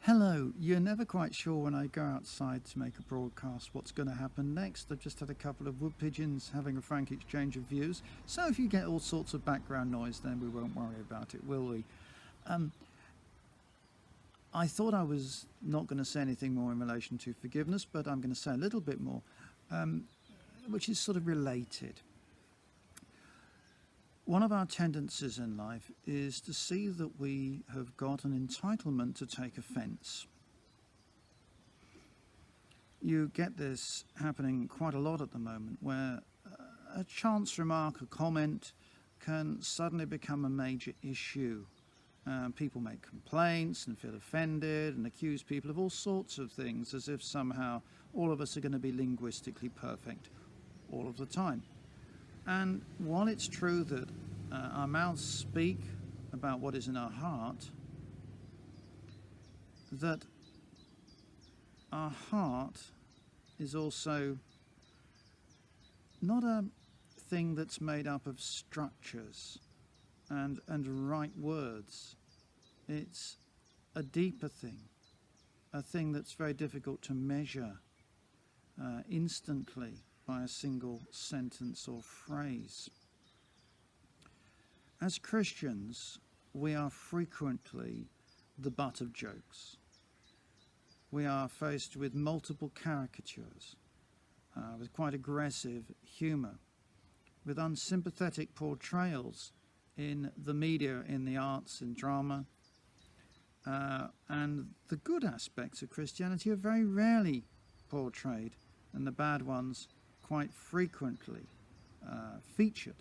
Hello, you're never quite sure when I go outside to make a broadcast what's going to happen next. I've just had a couple of wood pigeons having a frank exchange of views, so if you get all sorts of background noise then we won't worry about it, will we? I thought I was not going to say anything more in relation to forgiveness, but I'm going to say a little bit more, which is sort of related. One of our tendencies in life is to see that we have got an entitlement to take offence. You get this happening quite a lot at the moment, where a chance remark, a comment, can suddenly become a major issue. People make complaints and feel offended and accuse people of all sorts of things, as if somehow all of us are going to be linguistically perfect all of the time. And while it's true that our mouths speak about what is in our heart, that our heart is also not a thing that's made up of structures and right words. It's a deeper thing, a thing that's very difficult to measure instantly by a single sentence or phrase. As Christians, we are frequently the butt of jokes. We are faced with multiple caricatures, with quite aggressive humour, with unsympathetic portrayals in the media, in the arts, in drama. And the good aspects of Christianity are very rarely portrayed, and the bad ones quite frequently featured.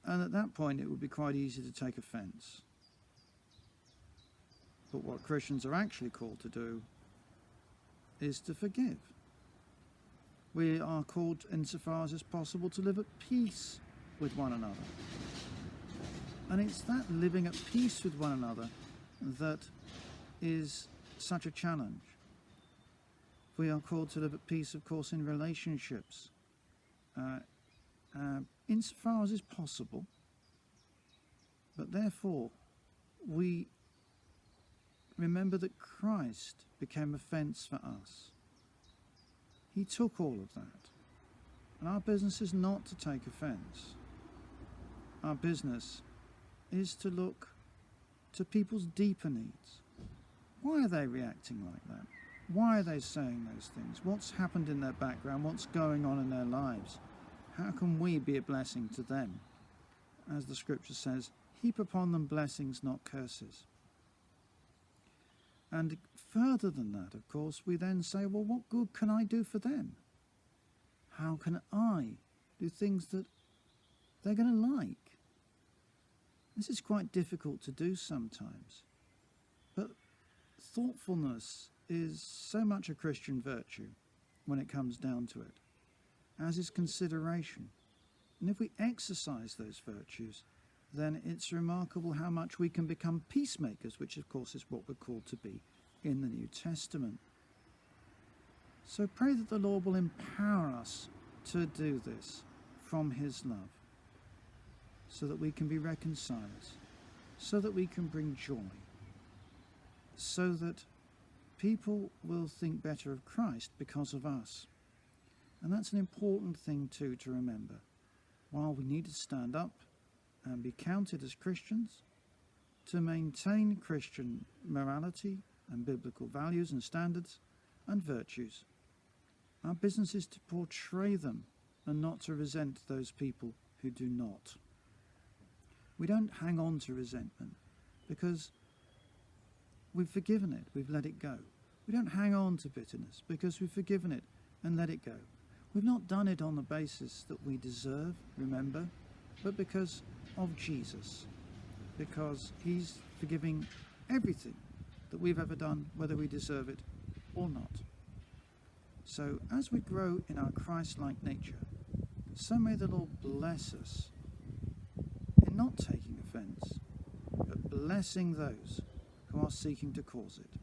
And at that point it would be quite easy to take offence. But what Christians are actually called to do is to forgive. We are called, insofar as is possible, to live at peace with one another. And it's that living at peace with one another that is such a challenge. We are called to live at peace, of course, in relationships, insofar as is possible. But therefore, we remember that Christ became offence for us. He took all of that. And our business is not to take offence. Our business is to look to people's deeper needs. Why are they reacting like that? Why are they saying those things? What's happened in their background? What's going on in their lives? How can we be a blessing to them? As the scripture says, heap upon them blessings, not curses. And further than that, of course, we then say, well, what good can I do for them? How can I do things that they're going to like? This is quite difficult to do sometimes. But thoughtfulness is so much a Christian virtue when it comes down to it, as is consideration. And if we exercise those virtues, then it's remarkable how much we can become peacemakers, which of course is what we're called to be in the New Testament. So pray that the Lord will empower us to do this from his love, so that we can be reconcilers, so that we can bring joy, so that people will think better of Christ because of us. And that's an important thing too to remember. While we need to stand up and be counted as Christians, to maintain Christian morality and biblical values and standards and virtues, our business is to portray them and not to resent those people who do not. We don't hang on to resentment because we've forgiven it, we've let it go. We don't hang on to bitterness because we've forgiven it and let it go. We've not done it on the basis that we deserve, remember, but because of Jesus, because he's forgiving everything that we've ever done, whether we deserve it or not. So as we grow in our Christ-like nature, so may the Lord bless us in not taking offence, but blessing those who are seeking to cause it.